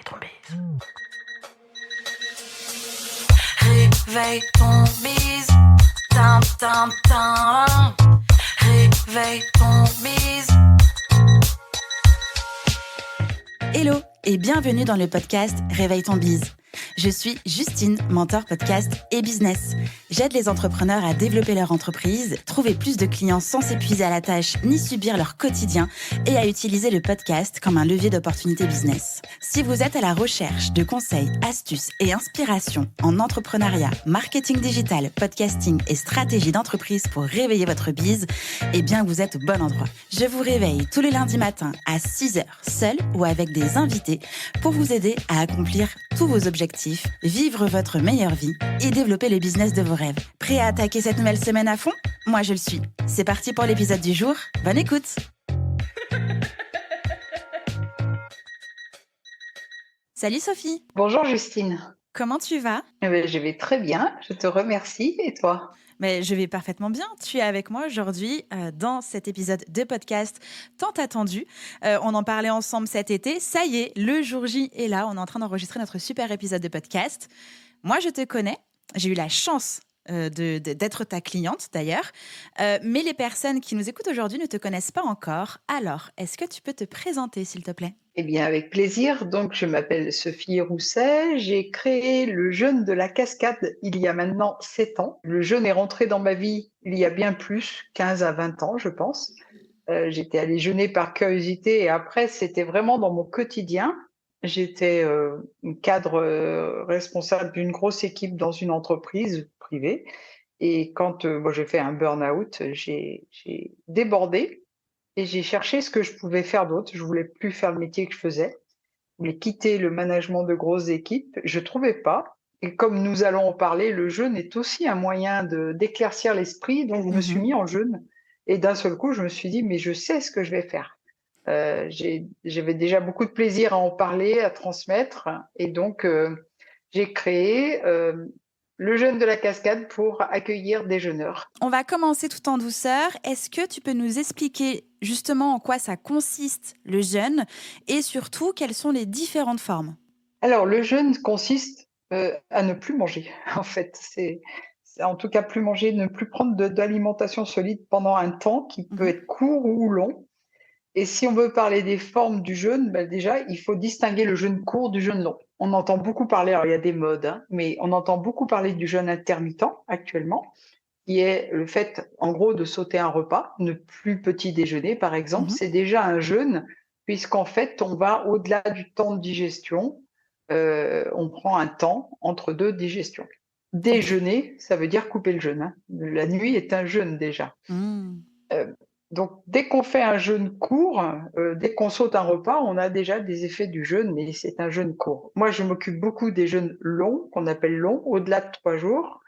ton bise. Réveille ton bise. Tin, tin, tin. Réveille ton bise. Hello et bienvenue dans le podcast Réveille ton bise. Je suis Justine, mentor podcast et business. J'aide les entrepreneurs à développer leur entreprise, trouver plus de clients sans s'épuiser à la tâche ni subir leur quotidien et à utiliser le podcast comme un levier d'opportunité business. Si vous êtes à la recherche de conseils, astuces et inspirations en entrepreneuriat, marketing digital, podcasting et stratégie d'entreprise pour réveiller votre bise, eh bien vous êtes au bon endroit. Je vous réveille tous les lundis matins à 6h, seul ou avec des invités pour vous aider à accomplir tous vos objectifs, vivre votre meilleure vie et développer le business de vos rêves. Prêt à attaquer cette nouvelle semaine à fond ? Moi, je le suis. C'est parti pour l'épisode du jour. Bonne écoute ! Salut Sophie. Bonjour Justine. Comment tu vas ? Je vais très bien, je te remercie. Et toi ? Mais je vais parfaitement bien. Tu es avec moi aujourd'hui dans cet épisode de podcast tant attendu. On en parlait ensemble cet été. Ça y est, le jour J est là. On est en train d'enregistrer notre super épisode de podcast. Moi, je te connais. J'ai eu la chance d'être ta cliente d'ailleurs. Mais les personnes qui nous écoutent aujourd'hui ne te connaissent pas encore. Alors, est-ce que tu peux te présenter, s'il te plaît ? Eh bien, avec plaisir. Donc, je m'appelle Sophie Rousset. J'ai créé le jeûne de la cascade il y a maintenant 7 ans. Le jeûne est rentré dans ma vie il y a bien plus, 15 à 20 ans, je pense. J'étais allée jeûner par curiosité et après, c'était vraiment dans mon quotidien. J'étais une cadre responsable d'une grosse équipe dans une entreprise privée. Et quand moi, j'ai fait un burn-out, j'ai débordé. Et j'ai cherché ce que je pouvais faire d'autre. Je voulais plus faire le métier que je faisais. Je voulais quitter le management de grosses équipes. Je trouvais pas. Et comme nous allons en parler, le jeûne est aussi un moyen d'éclaircir l'esprit. Donc, je me suis mis en jeûne. Et d'un seul coup, je me suis dit, mais je sais ce que je vais faire. J'avais déjà beaucoup de plaisir à en parler, à transmettre. Et donc, j'ai créé le jeûne de la cascade pour accueillir des jeûneurs. On va commencer tout en douceur. Est-ce que tu peux nous expliquer justement en quoi ça consiste le jeûne et surtout quelles sont les différentes formes ? Alors, le jeûne consiste à ne plus manger. En fait, c'est en tout cas plus manger, ne plus prendre d'alimentation solide pendant un temps qui peut être court ou long. Et si on veut parler des formes du jeûne, déjà, il faut distinguer le jeûne court du jeûne long. On entend beaucoup parler, alors il y a des modes, mais on entend beaucoup parler du jeûne intermittent actuellement, qui est le fait, en gros, de sauter un repas, ne plus petit déjeuner, par exemple. C'est déjà un jeûne, puisqu'en fait, on va au-delà du temps de digestion. On prend un temps entre deux digestions. Déjeuner, ça veut dire couper le jeûne. La nuit est un jeûne déjà. Donc, dès qu'on fait un jeûne court, dès qu'on saute un repas, on a déjà des effets du jeûne, mais c'est un jeûne court. Moi, je m'occupe beaucoup des jeûnes longs, qu'on appelle longs, au-delà de 3 jours.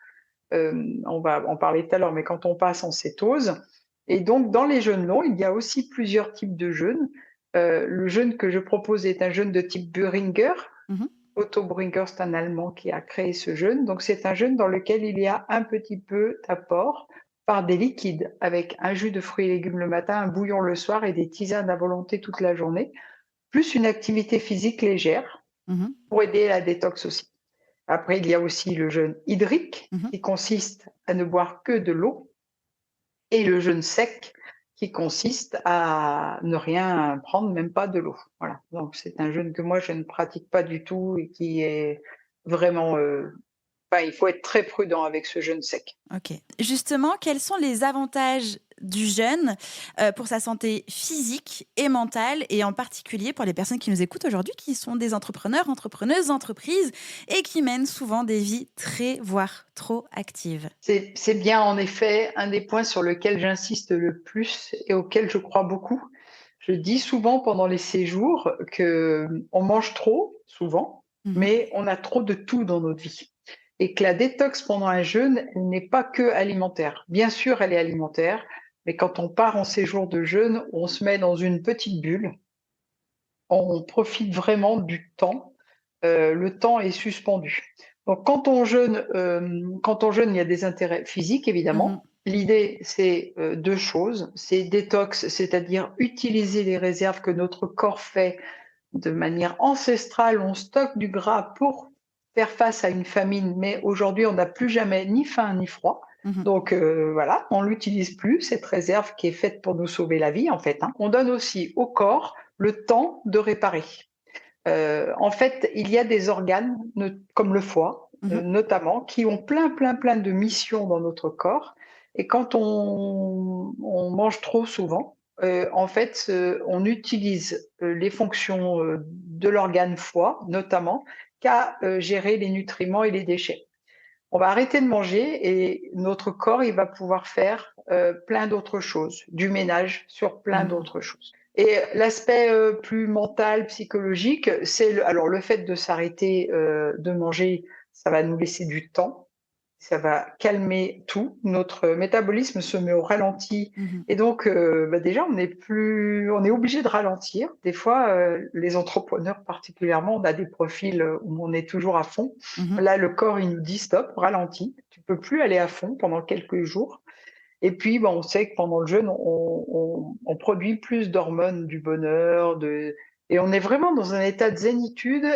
On va en parler tout à l'heure, mais quand on passe en cétose. Et donc, dans les jeûnes longs, il y a aussi plusieurs types de jeûnes. Le jeûne que je propose est un jeûne de type Boehringer. Otto Boehringer, c'est un Allemand qui a créé ce jeûne. Donc, c'est un jeûne dans lequel il y a un petit peu d'apport par des liquides, avec un jus de fruits et légumes le matin, un bouillon le soir et des tisanes à volonté toute la journée, plus une activité physique légère pour aider à la détox aussi. Après, il y a aussi le jeûne hydrique qui consiste à ne boire que de l'eau et le jeûne sec qui consiste à ne rien prendre, même pas de l'eau. Voilà. Donc, c'est un jeûne que moi, je ne pratique pas du tout et qui est vraiment... il faut être très prudent avec ce jeûne sec. Ok. Justement, quels sont les avantages du jeûne pour sa santé physique et mentale, et en particulier pour les personnes qui nous écoutent aujourd'hui, qui sont des entrepreneurs, entrepreneuses, entreprises, et qui mènent souvent des vies très, voire trop actives. C'est bien en effet un des points sur lequel j'insiste le plus et auquel je crois beaucoup. Je dis souvent pendant les séjours qu'on mange trop, souvent, mais on a trop de tout dans notre vie. Et que la détox pendant un jeûne, elle n'est pas que alimentaire. Bien sûr, elle est alimentaire, mais quand on part en séjour de jeûne, on se met dans une petite bulle. On profite vraiment du temps. Le temps est suspendu. Donc, quand on jeûne, il y a des intérêts physiques, évidemment. L'idée, c'est 2 choses. C'est détox, c'est-à-dire utiliser les réserves que notre corps fait de manière ancestrale, on stocke du gras pour faire face à une famine, mais aujourd'hui, on n'a plus jamais ni faim ni froid. Mmh. Donc voilà, on l'utilise plus, cette réserve qui est faite pour nous sauver la vie, en fait, hein. On donne aussi au corps le temps de réparer. En fait, il y a des organes, comme le foie, Mmh. notamment, qui ont plein de missions dans notre corps. Et quand on mange trop souvent, en fait, on utilise les fonctions de l'organe foie, notamment, qu'à gérer les nutriments et les déchets. On va arrêter de manger et notre corps, il va pouvoir faire plein d'autres choses, du ménage sur plein Mmh. d'autres choses. Et l'aspect plus mental, psychologique, c'est alors le fait de s'arrêter de manger, ça va nous laisser du temps, ça va calmer tout. Notre métabolisme se met au ralenti Mmh. et donc déjà on est obligé de ralentir. Des fois, les entrepreneurs particulièrement, on a des profils où on est toujours à fond. Mmh. Là, le corps, il nous dit stop, ralentis. Tu peux plus aller à fond pendant quelques jours. Et puis, bon, on sait que pendant le jeûne, on produit plus d'hormones du bonheur, et on est vraiment dans un état de zénitude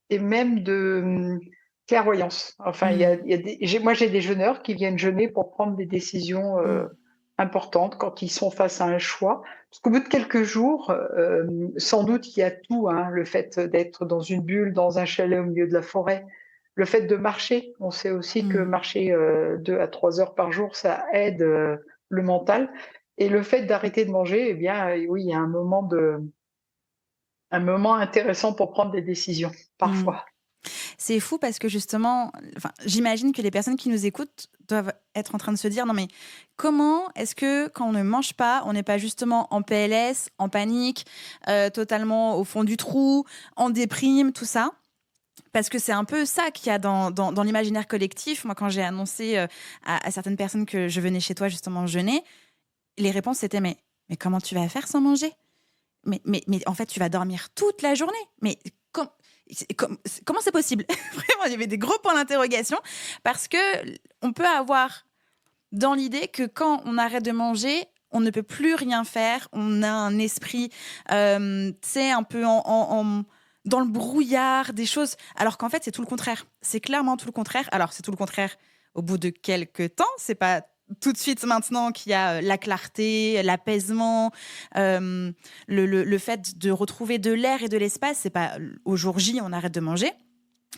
et même de clairvoyance. Enfin, Mmh. moi, j'ai des jeûneurs qui viennent jeûner pour prendre des décisions Mmh. importantes quand ils sont face à un choix. Parce qu'au bout de quelques jours, sans doute, il y a tout, hein, le fait d'être dans une bulle, dans un chalet au milieu de la forêt, le fait de marcher. On sait aussi que Mmh. marcher 2 à 3 heures par jour, ça aide le mental. Et le fait d'arrêter de manger, eh bien, oui, il y a un moment intéressant pour prendre des décisions, Mmh. parfois. C'est fou parce que justement, enfin, j'imagine que les personnes qui nous écoutent doivent être en train de se dire: «Non mais comment est-ce que quand on ne mange pas, on n'est pas justement en PLS, en panique, totalement au fond du trou, en déprime, tout ça?» Parce que c'est un peu ça qu'il y a dans l'imaginaire collectif. Moi, quand j'ai annoncé, à certaines personnes que je venais chez toi justement jeûner, les réponses c'était: «Mais comment tu vas faire sans manger? Mais en fait, tu vas dormir toute la journée. Mais com comment c'est possible?» Vraiment, il y avait des gros points d'interrogation parce que on peut avoir dans l'idée que quand on arrête de manger, on ne peut plus rien faire. On a un esprit, tu sais, un peu dans le brouillard des choses, alors qu'en fait, c'est tout le contraire. C'est clairement tout le contraire. Alors, c'est tout le contraire au bout de quelques temps. C'est pas tout de suite maintenant qu'il y a la clarté, l'apaisement, le fait de retrouver de l'air et de l'espace. C'est pas au jour J, on arrête de manger.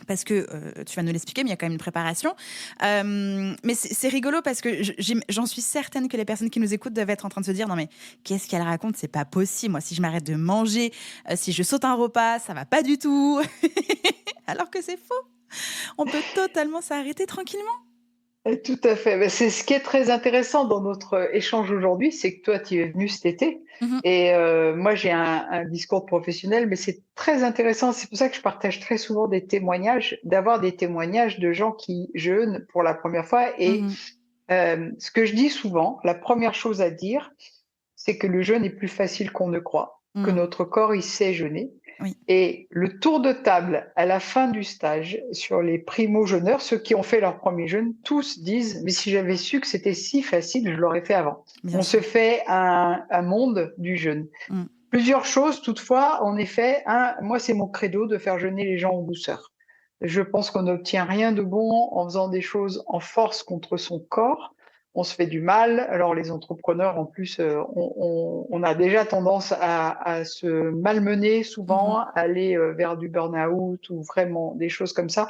Parce que tu vas nous l'expliquer, mais il y a quand même une préparation. Mais c'est rigolo parce que j'en suis certaine que les personnes qui nous écoutent doivent être en train de se dire: «Non mais qu'est-ce qu'elle raconte? C'est pas possible. Moi, si je m'arrête de manger, si je saute un repas, ça va pas du tout.» Alors que c'est faux. On peut totalement s'arrêter tranquillement. Tout à fait. Bah, c'est ce qui est très intéressant dans notre échange aujourd'hui, c'est que toi, tu es venu cet été Mmh. et moi, j'ai un discours professionnel, mais c'est très intéressant. C'est pour ça que je partage très souvent des témoignages, d'avoir des témoignages de gens qui jeûnent pour la première fois. Et Mmh. ce que je dis souvent, la première chose à dire, c'est que le jeûne est plus facile qu'on ne croit, que Mmh. notre corps, il sait jeûner. Oui. Et le tour de table à la fin du stage sur les primo-jeûneurs, ceux qui ont fait leur premier jeûne, tous disent: «Mais si j'avais su que c'était si facile, je l'aurais fait avant.» Bien On se sûr. fait un monde du jeûne. Mmh. Plusieurs choses toutefois, en effet. Moi, c'est mon credo de faire jeûner les gens en douceur. Je pense qu'on n'obtient rien de bon en faisant des choses en force contre son corps. On se fait du mal. Alors les entrepreneurs, en plus, on a déjà tendance à se malmener Mmh. souvent, aller vers du burn-out ou vraiment des choses comme ça.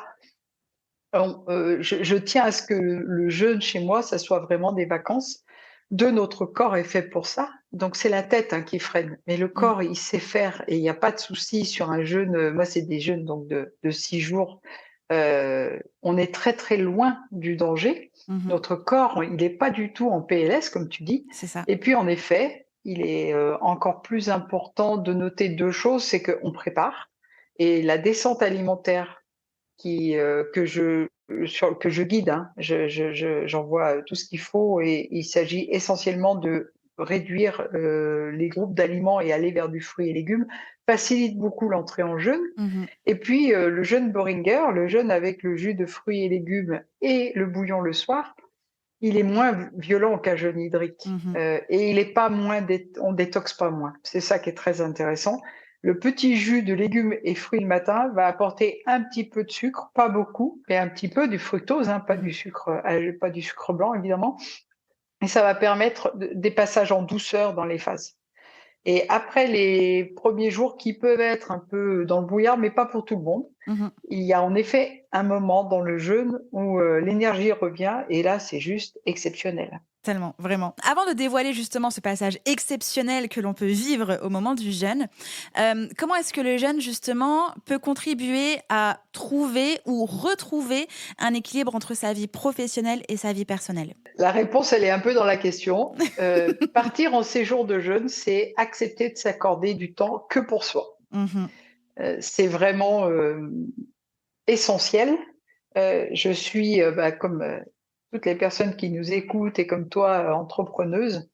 Je tiens à ce que le jeûne chez moi, ça soit vraiment des vacances. Notre corps est fait pour ça. Donc c'est la tête, hein, qui freine. Mais le Mmh. corps, il sait faire et il n'y a pas de souci sur un jeûne. Moi, c'est des jeûnes donc de 6 jours. On est très loin du danger. Mmh. Notre corps, il n'est pas du tout en PLS, comme tu dis. C'est ça. Et puis, en effet, il est encore plus important de noter deux choses, c'est qu'on prépare et la descente alimentaire que je guide, hein. J'envoie tout ce qu'il faut et il s'agit essentiellement de réduire les groupes d'aliments et aller vers du fruit et légumes, facilite beaucoup l'entrée en jeûne. Mmh. Et puis le jeûne Boehringer, le jeûne avec le jus de fruits et légumes et le bouillon le soir, il est moins violent qu'un jeûne hydrique Mmh. et il est pas moins, on détoxe pas moins. C'est ça qui est très intéressant. le petit jus de légumes et fruits le matin va apporter un petit peu de sucre, pas beaucoup, mais un petit peu du fructose, hein, pas du sucre blanc évidemment, et ça va permettre des passages en douceur dans les phases. Et après les premiers jours qui peuvent être un peu dans le brouillard, mais pas pour tout le monde, Mmh. il y a en effet un moment dans le jeûne où l'énergie revient et là, c'est juste exceptionnel. Tellement, vraiment. Avant de dévoiler justement ce passage exceptionnel que l'on peut vivre au moment du jeûne, comment est-ce que le jeûne justement peut contribuer à trouver ou retrouver un équilibre entre sa vie professionnelle et sa vie personnelle? La réponse, elle est un peu dans la question. Partir en séjour de jeûne, c'est accepter de s'accorder du temps que pour soi. Mmh. C'est vraiment essentiel. Je suis, comme toutes les personnes qui nous écoutent et comme toi, entrepreneuse,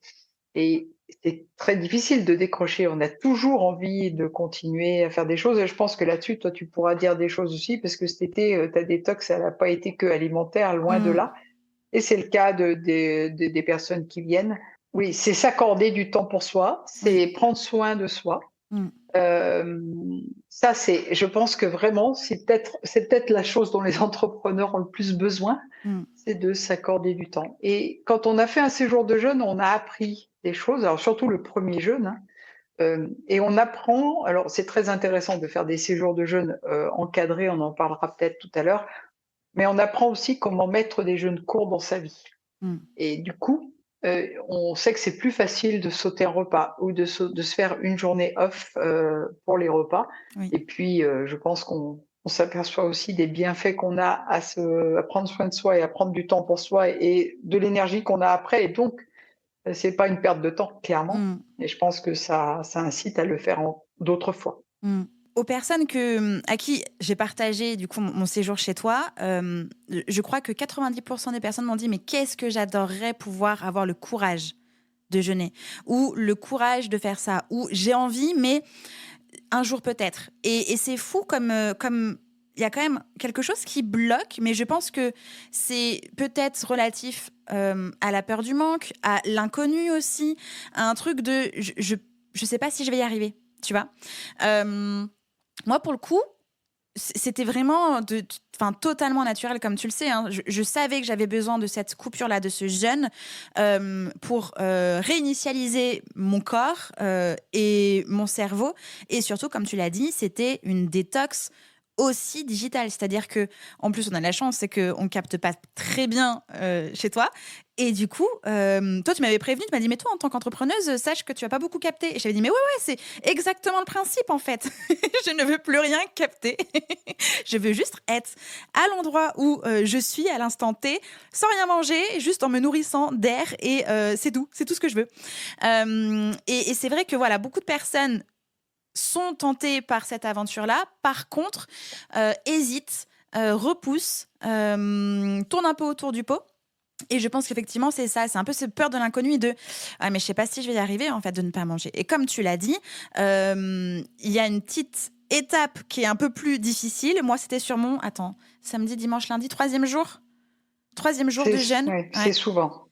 et c'est très difficile de décrocher. On a toujours envie de continuer à faire des choses et je pense que là-dessus, toi, tu pourras dire des choses aussi parce que cet été, ta détox, elle n'a pas été que alimentaire, loin de Mmh. là. Et c'est le cas des personnes qui viennent. Oui, c'est s'accorder du temps pour soi, Oui. c'est prendre soin de soi. Mmh. Ça, je pense que vraiment, c'est peut-être la chose dont les entrepreneurs ont le plus besoin, Mmh. c'est de s'accorder du temps. Et quand on a fait un séjour de jeûne, on a appris des choses, alors surtout le premier jeûne, hein, et on apprend, alors c'est très intéressant de faire des séjours de jeûne encadrés, on en parlera peut-être tout à l'heure, mais on apprend aussi comment mettre des jeûnes courts dans sa vie. Mmh. Et du coup, on sait que c'est plus facile de sauter un repas ou de se faire une journée off pour les repas. Oui. Et puis, je pense qu'on s'aperçoit aussi des bienfaits qu'on a à prendre soin de soi et à prendre du temps pour soi et de l'énergie qu'on a après. Et donc, c'est pas une perte de temps, clairement. Mmh. Et je pense que ça incite à le faire d'autres fois. Mmh. Aux personnes à qui j'ai partagé du coup mon séjour chez toi, je crois que 90 des personnes m'ont dit: «Mais qu'est-ce que j'adorerais pouvoir avoir le courage de jeûner ou le courage de faire ça ou j'ai envie mais un jour peut-être» et c'est fou comme il y a quand même quelque chose qui bloque, mais je pense que c'est peut-être relatif, à la peur du manque, à l'inconnu aussi, à un truc de je sais pas si je vais y arriver, tu vois? Hem Moi, pour le coup, c'était vraiment enfin, totalement naturel, comme tu le sais, hein. Je savais que j'avais besoin de cette coupure-là, de ce jeûne, pour réinitialiser mon corps et mon cerveau. Et surtout, comme tu l'as dit, c'était une détox aussi digitale. C'est-à-dire que, en plus, on a de la chance, c'est qu'on ne capte pas très bien chez toi. Et du coup, toi, tu m'avais prévenu, tu m'as dit, mais toi, en tant qu'entrepreneuse, sache que tu vas pas beaucoup capter. Et j'avais dit, mais ouais, ouais, c'est exactement le principe, en fait. Je ne veux plus rien capter. Je veux juste être à l'endroit où je suis à l'instant T, sans rien manger, juste en me nourrissant d'air. Et c'est tout ce que je veux. Et c'est vrai que voilà, beaucoup de personnes sont tentées par cette aventure-là. Par contre, hésitent, repoussent, tournent un peu autour du pot. Et je pense qu'effectivement, c'est ça, c'est un peu cette peur de l'inconnu et de ah, mais je sais pas si je vais y arriver en fait de ne pas manger. Et comme tu l'as dit, il y a une petite étape qui est un peu plus difficile. Moi, c'était sur mon samedi, dimanche, lundi, troisième jour de jeûne. Ouais, c'est Ouais. souvent.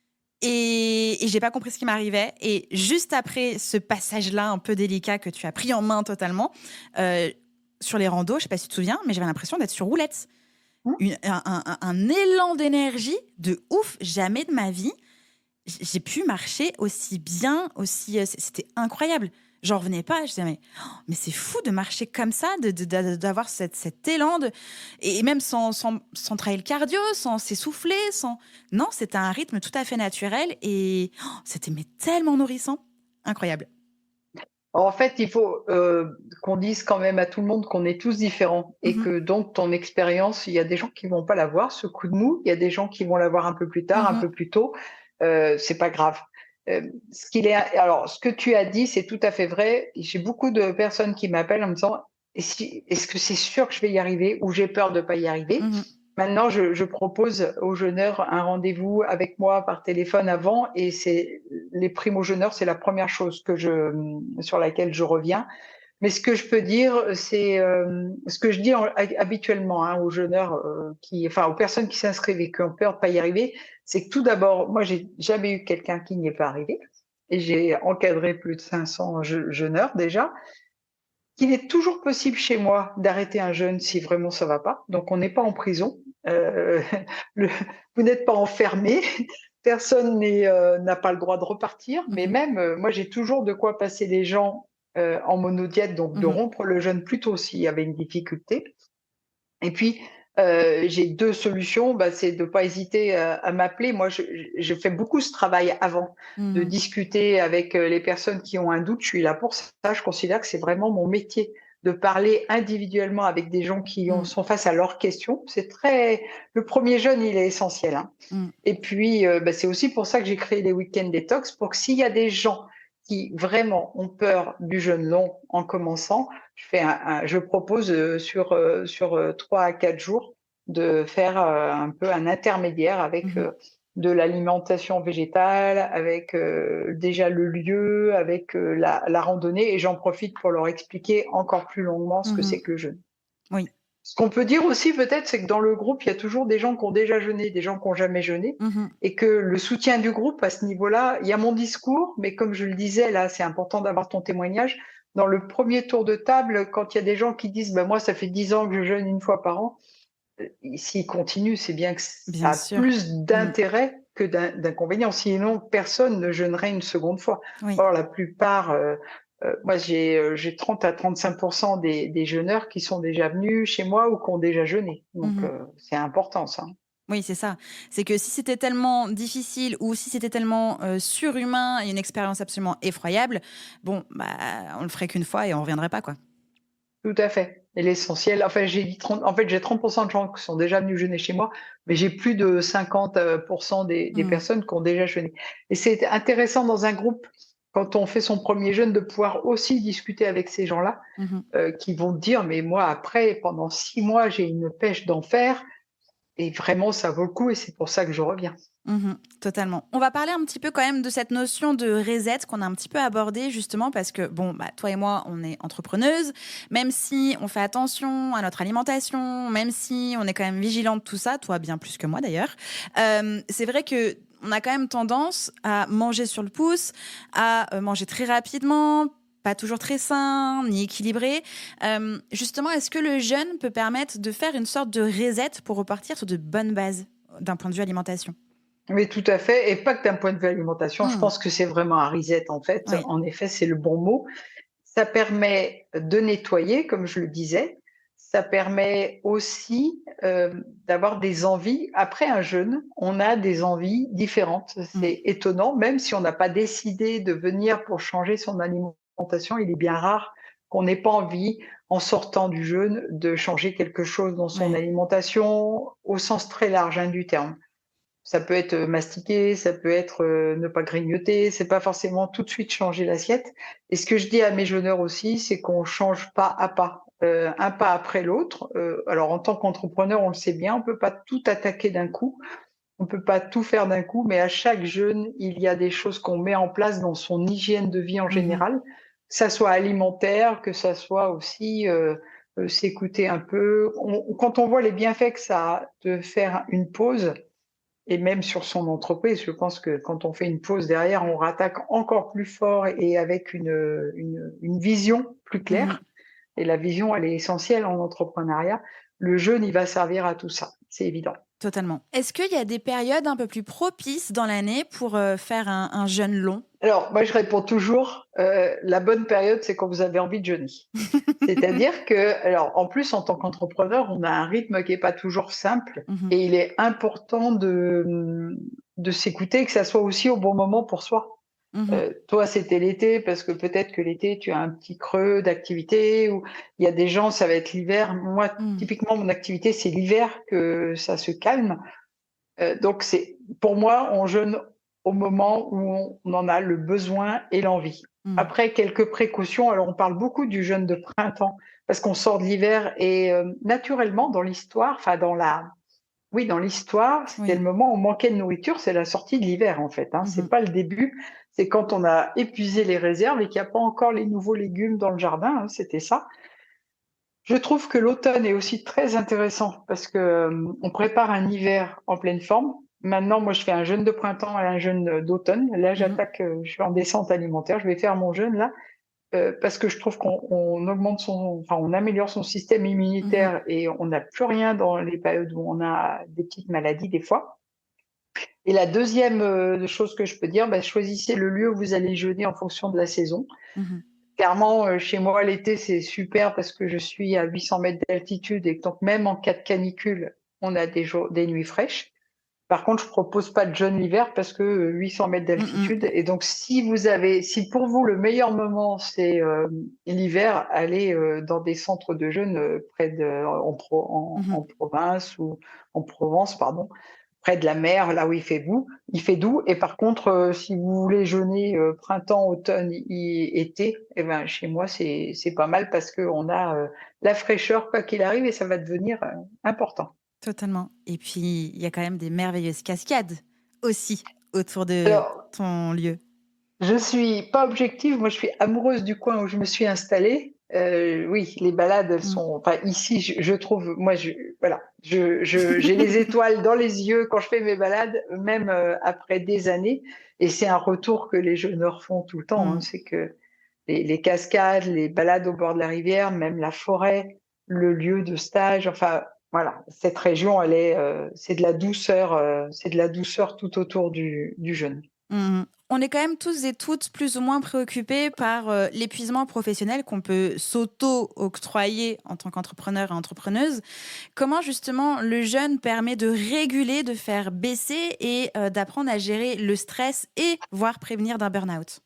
Et j'ai pas compris ce qui m'arrivait. Et juste après ce passage-là un peu délicat que tu as pris en main totalement, sur les randos, je sais pas si tu te souviens, mais j'avais l'impression d'être sur roulette. Mmh. Un élan d'énergie de ouf, jamais de ma vie. J'ai pu marcher aussi bien, aussi. C'était incroyable. J'en revenais pas. Je disais, mais c'est fou de marcher comme ça, d'avoir cet élan. Et même sans travailler le cardio, sans s'essouffler. Non, c'était un rythme tout à fait naturel. Et c'était mais tellement nourrissant. Incroyable. En fait, il faut qu'on dise quand même à tout le monde qu'on est tous différents et Mhm, que donc ton expérience, il y a des gens qui vont pas l'avoir, ce coup de mou, il y a des gens qui vont l'avoir un peu plus tard, un mhm, peu plus tôt, c'est pas grave. Alors, ce que tu as dit, c'est tout à fait vrai. J'ai beaucoup de personnes qui m'appellent en me disant, est-ce que c'est sûr que je vais y arriver ou j'ai peur de pas y arriver? mhm. Maintenant, je propose aux jeûneurs un rendez-vous avec moi par téléphone avant et c'est les primo-jeûneurs, c'est la première chose sur laquelle je reviens. Mais ce que je peux dire, c'est ce que je dis habituellement aux jeûneurs, enfin aux personnes qui s'inscrivent et qui ont peur de pas y arriver, c'est que tout d'abord, moi, j'ai jamais eu quelqu'un qui n'y est pas arrivé et j'ai encadré plus de 500 jeûneurs déjà. qu'il est toujours possible chez moi d'arrêter un jeûne si vraiment ça va pas. Donc on n'est pas en prison. Euh, le- vous n'êtes pas enfermé. Personne n'a pas le droit de repartir. Mais Mhm. même, moi, j'ai toujours de quoi passer les gens en monodiète, donc de Mhm. rompre le jeûne plus tôt s'il y avait une difficulté. Et puis, j'ai 2 solutions, bah, c'est de pas hésiter à m'appeler. Moi, je fais beaucoup ce travail avant, de Mhm. discuter avec, les personnes qui ont un doute. Je suis là pour ça. Je considère que c'est vraiment mon métier de parler individuellement avec des gens qui Mhm. sont face à leurs questions. C'est très le premier jeûne, il est essentiel, hein. Mhm. Et puis, bah, c'est aussi pour ça que j'ai créé les week-ends détox, pour que s'il y a des gens qui vraiment ont peur du jeûne long en commençant, je propose sur 3 à 4 jours de faire un peu un intermédiaire avec Mhm. de l'alimentation végétale, avec déjà le lieu, avec la randonnée, et j'en profite pour leur expliquer encore plus longuement ce que Mhm. c'est que le jeûne. Oui. Ce qu'on peut dire aussi peut-être, c'est que dans le groupe, il y a toujours des gens qui ont déjà jeûné, des gens qui n'ont jamais jeûné, Mhm. et que le soutien du groupe à ce niveau-là, il y a mon discours, mais comme je le disais, là, c'est important d'avoir ton témoignage. Dans le premier tour de table, quand il y a des gens qui disent, bah, moi, ça fait 10 ans que je jeûne une fois par an, s'ils continuent, c'est bien que ça Bien a sûr. plus Mhm. d'intérêt que d'inconvénients. Sinon, personne ne jeûnerait une seconde fois. Oui. Or, la plupart, moi, j'ai 30 à 35% des jeûneurs qui sont déjà venus chez moi ou qui ont déjà jeûné. Donc, Mhm. c'est important, ça. Oui, c'est ça. C'est que si c'était tellement difficile ou si c'était tellement surhumain et une expérience absolument effroyable, bon, bah, on le ferait qu'une fois et on reviendrait pas, quoi. Tout à fait. Et l'essentiel, enfin, en fait, j'ai 30% de gens qui sont déjà venus jeûner chez moi, mais j'ai plus de 50% des Mhm. personnes qui ont déjà jeûné. Et c'est intéressant dans un groupe, quand on fait son premier jeûne, de pouvoir aussi discuter avec ces gens-là, Mhm. qui vont te dire, mais moi, après, pendant 6 mois, j'ai une pêche d'enfer, et vraiment, ça vaut le coup, et c'est pour ça que je reviens. Mhm, totalement. On va parler un petit peu quand même de cette notion de reset qu'on a un petit peu abordée justement parce que, bon, bah, toi et moi, on est entrepreneuses, même si on fait attention à notre alimentation, même si on est quand même vigilant de tout ça, toi bien plus que moi d'ailleurs, c'est vrai que on a quand même tendance à manger sur le pouce, à manger très rapidement, pas toujours très sain, ni équilibré. Justement, est-ce que le jeûne peut permettre de faire une sorte de reset pour repartir sur de bonnes bases d'un point de vue alimentation? Oui, tout à fait. Et pas que d'un point de vue alimentation. Je Mmh. pense que c'est vraiment un reset, en fait. Oui. En effet, c'est le bon mot. Ça permet de nettoyer, comme je le disais. Ça permet aussi d'avoir des envies. Après un jeûne, on a des envies différentes. Mmh. C'est étonnant, même si on n'a pas décidé de venir pour changer son alimentation, il est bien rare qu'on n'ait pas envie, en sortant du jeûne, de changer quelque chose dans son Ouais. alimentation, au sens très large, hein, du terme. Ça peut être mastiquer, ça peut être ne pas grignoter, c'est pas forcément tout de suite changer l'assiette. Et ce que je dis à mes jeûneurs aussi, c'est qu'on change pas à pas, un pas après l'autre. Alors en tant qu'entrepreneur, on le sait bien, on peut pas tout attaquer d'un coup, on peut pas tout faire d'un coup, mais à chaque jeûne, il y a des choses qu'on met en place dans son hygiène de vie en Mmh. général, que ça soit alimentaire, que ça soit aussi s'écouter un peu. Quand on voit les bienfaits que ça a de faire une pause, et même sur son entreprise, je pense que quand on fait une pause derrière, on rattaque encore plus fort et avec une vision plus Mmh. claire. Et la vision, elle est essentielle en entrepreneuriat. Le jeûne, il va servir à tout ça, c'est évident. Totalement. Est-ce qu'il y a des périodes un peu plus propices dans l'année pour, faire un jeûne long? Alors, moi, je réponds toujours, la bonne période, c'est quand vous avez envie de jeûner. C'est-à-dire que, alors, en plus, en tant qu'entrepreneur, on a un rythme qui est pas toujours simple Mmh. et il est important de s'écouter, que ça soit aussi au bon moment pour soi. Mmh. Toi, c'était l'été parce que peut-être que l'été, tu as un petit creux d'activité ou il y a des gens, ça va être l'hiver. Moi, Mmh. typiquement, mon activité, c'est l'hiver que ça se calme. Donc, c'est pour moi, on jeûne au moment où on en a le besoin et l'envie. Mmh. Après, quelques précautions. Alors, on parle beaucoup du jeûne de printemps parce qu'on sort de l'hiver et naturellement, dans l'histoire, enfin dans l'histoire, c'était le Oui. moment où on manquait de nourriture, c'est la sortie de l'hiver en fait, hein. C'est Mmh. pas le début, c'est quand on a épuisé les réserves et qu'il n'y a pas encore les nouveaux légumes dans le jardin, hein, c'était ça. Je trouve que l'automne est aussi très intéressant parce que on prépare un hiver en pleine forme. Maintenant, moi, je fais un jeûne de printemps et un jeûne d'automne. Là, Mmh. j'attaque, je suis en descente alimentaire, je vais faire mon jeûne là. parce que je trouve qu'on augmente enfin, on améliore son système Mhm, immunitaire et on n'a plus rien dans les périodes où on a des petites maladies des fois. Et la deuxième chose que je peux dire, bah, choisissez le lieu où vous allez jeûner en fonction de la saison. mhm, Clairement, chez moi, l'été, c'est super parce que je suis à 800 mètres d'altitude et donc même en cas de canicule, on a des nuits fraîches. Par contre, je propose pas de jeûne l'hiver parce que 800 mètres mhm, d'altitude. Et donc, si pour vous le meilleur moment c'est l'hiver, allez dans des centres de jeûne près de mhm. en province ou en Provence, pardon, près de la mer, là où il fait doux. Et par contre, si vous voulez jeûner printemps, automne, été, eh ben chez moi c'est pas mal parce que on a la fraîcheur quoi qu'il arrive et ça va devenir important. Totalement. Et puis, il y a quand même des merveilleuses cascades aussi autour de Alors, ton lieu. je suis pas objective, moi je suis amoureuse du coin où je me suis installée. Oui, les balades, elles Mm. sont. Enfin, ici, je trouve, voilà, j'ai les étoiles dans les yeux quand je fais mes balades, même après des années. Et c'est un retour que les jeûneurs font tout le temps. Hein, Mm. c'est que les cascades, les balades au bord de la rivière, même la forêt, le lieu de stage. Enfin, voilà, cette région, c'est de la douceur tout autour du jeûne. Mmh. On est quand même tous et toutes plus ou moins préoccupés par, l'épuisement professionnel qu'on peut s'auto-octroyer en tant qu'entrepreneur et entrepreneuse. Comment justement le jeûne permet de réguler, de faire baisser et d'apprendre à gérer le stress et voire prévenir d'un burn-out?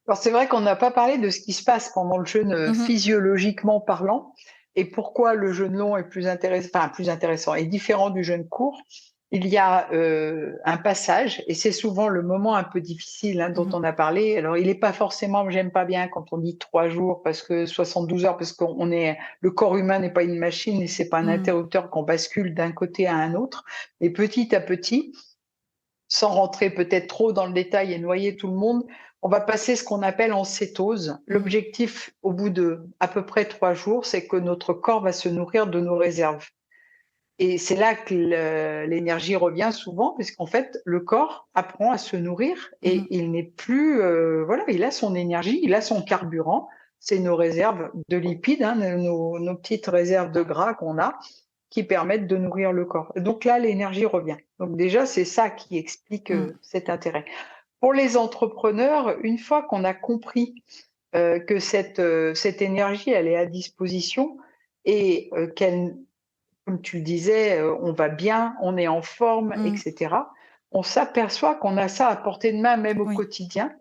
Alors c'est vrai qu'on n'a pas parlé de ce qui se passe pendant le jeûne Mmh. physiologiquement parlant et pourquoi le jeûne long est plus intéressant et différent du jeûne court. Il y a un passage et c'est souvent le moment un peu difficile hein, dont Mmh. on a parlé. Alors il n'est pas forcément, j'aime pas bien quand on dit 3 jours parce que 72 heures parce qu'on est le corps humain n'est pas une machine et c'est pas un Mmh. interrupteur qu'on bascule d'un côté à un autre. Mais petit à petit, sans rentrer peut-être trop dans le détail et noyer tout le monde, on va passer ce qu'on appelle en cétose. Mmh. L'objectif, au bout de à peu près 3 jours, c'est que notre corps va se nourrir de nos réserves. Et c'est là que l'énergie revient souvent, puisqu'en fait, le corps apprend à se nourrir Mmh. et il n'est plus, voilà, il a son énergie, il a son carburant, c'est nos réserves de lipides, hein, nos petites réserves de gras qu'on a, qui permettent de nourrir le corps. Donc là, l'énergie revient. Donc déjà, c'est ça qui explique Mmh. cet intérêt. Pour les entrepreneurs, une fois qu'on a compris que cette énergie, elle est à disposition et qu'elle, comme tu le disais, on va bien, on est en forme, Mmh. etc., on s'aperçoit qu'on a ça à portée de main même au Oui. quotidien.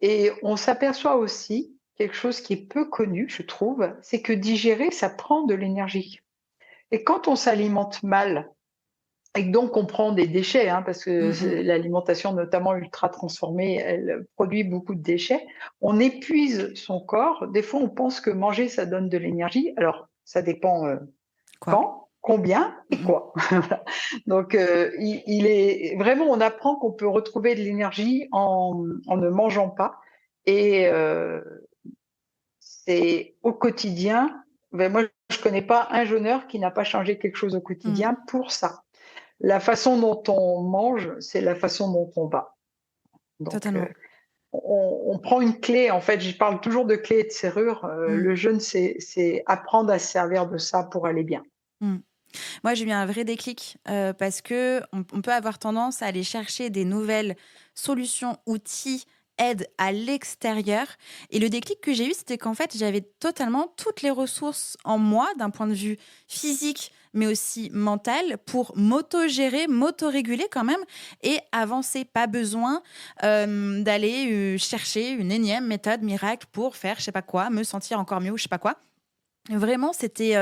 Et on s'aperçoit aussi, quelque chose qui est peu connu, je trouve, c'est que digérer, ça prend de l'énergie. Et quand on s'alimente mal, et que donc on prend des déchets, hein, parce que Mmh mh. l'alimentation, notamment ultra transformée, elle produit beaucoup de déchets, on épuise son corps. Des fois, on pense que manger, ça donne de l'énergie. Alors, ça dépend Quoi? quand, combien et Mmh mh. quoi. Donc, il est vraiment, on apprend qu'on peut retrouver de l'énergie en ne mangeant pas. Et c'est au quotidien. Ben moi, je connais pas un jeûneur qui n'a pas changé quelque chose au Mmh. quotidien pour ça. La façon dont on mange, c'est la façon dont on va. Donc, Totalement. on prend une clé. En fait, je parle toujours de clé et de serrure. Mmh. Le jeûne, c'est apprendre à se servir de ça pour aller bien. Mmh. Moi, j'ai eu un vrai déclic, parce qu'on peut avoir tendance à aller chercher des nouvelles solutions, outils, aides à l'extérieur et le déclic que j'ai eu, c'était qu'en fait, j'avais totalement toutes les ressources en moi, d'un point de vue physique, mais aussi mental, pour m'auto-gérer, m'auto-réguler quand même et avancer. Pas besoin, d'aller, chercher une énième méthode miracle pour faire je sais pas quoi, me sentir encore mieux ou je sais pas quoi. Vraiment, c'était,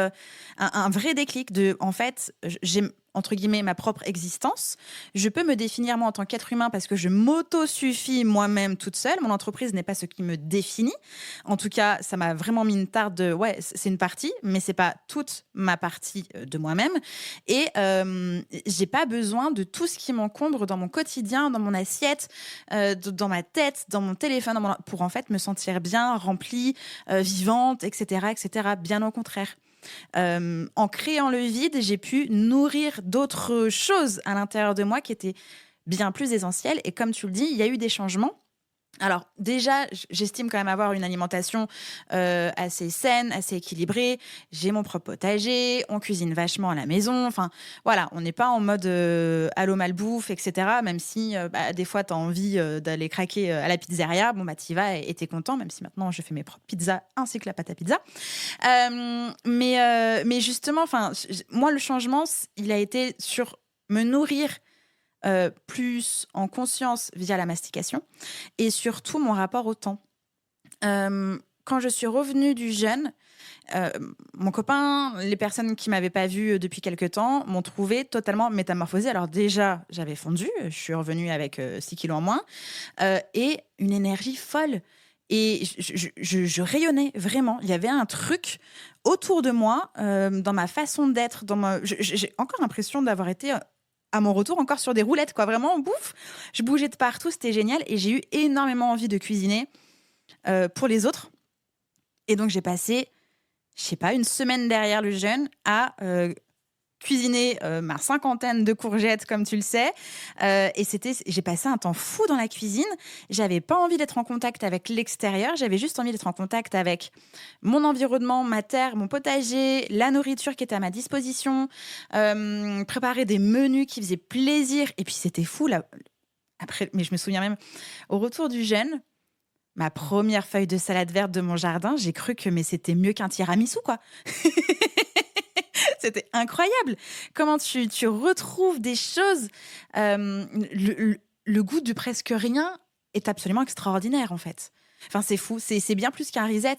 un vrai déclic de en fait, j'ai entre guillemets «ma propre existence». Je peux me définir moi en tant qu'être humain parce que je m'auto-suffis moi-même toute seule. Mon entreprise n'est pas ce qui me définit. En tout cas, ça m'a vraiment mis une tarte de ouais, c'est une partie, mais c'est pas toute ma partie, de moi-même et j'ai pas besoin de tout ce qui m'encombre dans mon quotidien, dans mon assiette, dans ma tête, dans mon téléphone, pour en fait me sentir bien, remplie, vivante et cetera et cetera. Bien au contraire. En créant le vide, j'ai pu nourrir d'autres choses à l'intérieur de moi qui étaient bien plus essentielles et comme tu le dis, il y a eu des changements. Alors déjà, j'estime quand même avoir une alimentation, assez saine, assez équilibrée. J'ai mon propre potager, on cuisine vachement à la maison. Enfin, voilà, on n'est pas en mode, allô malbouffe et cetera, même si, bah, des fois tu as envie, d'aller craquer, à la pizzeria. Bon, bah, tu y vas et tu es content, même si maintenant je fais mes propres pizzas ainsi que la pâte à pizza. Mais justement, enfin, moi le changement, il a été sur me nourrir, plus en conscience via la mastication et surtout mon rapport au temps. Quand je suis revenue du jeûne, heu, mon copain, les personnes qui m'avaient pas vue, depuis quelque temps, m'ont trouvée totalement métamorphosée. Alors déjà, j'avais fondu, je suis revenue avec, 6 kilogrammes en moins, et une énergie folle et je rayonnais vraiment. Il y avait un truc autour de moi, dans ma façon d'être, dans ma j'ai encore l'impression d'avoir été, à mon retour encore sur des roulettes quoi, vraiment bouf, je bougeais de partout, c'était génial et j'ai eu énormément envie de cuisiner, pour les autres et donc j'ai passé, je sais pas, une semaine derrière le jeûne à, cuisiner, ma cinquantaine de courgettes comme tu le sais, et j'ai passé un temps fou dans la cuisine. J'avais pas envie d'être en contact avec l'extérieur, j'avais juste envie d'être en contact avec mon environnement, ma terre, mon potager, la nourriture qui était à ma disposition, préparer des menus qui faisaient plaisir et puis c'était fou là, après mais je me souviens même au retour du jeûne, ma première feuille de salade verte de mon jardin, j'ai cru que mais c'était mieux qu'un tiramisu, quoi. C'était incroyable. Comment tu retrouves des choses, le goût du presque rien est absolument extraordinaire, en fait. Enfin, c'est fou, c'est bien plus qu'un reset,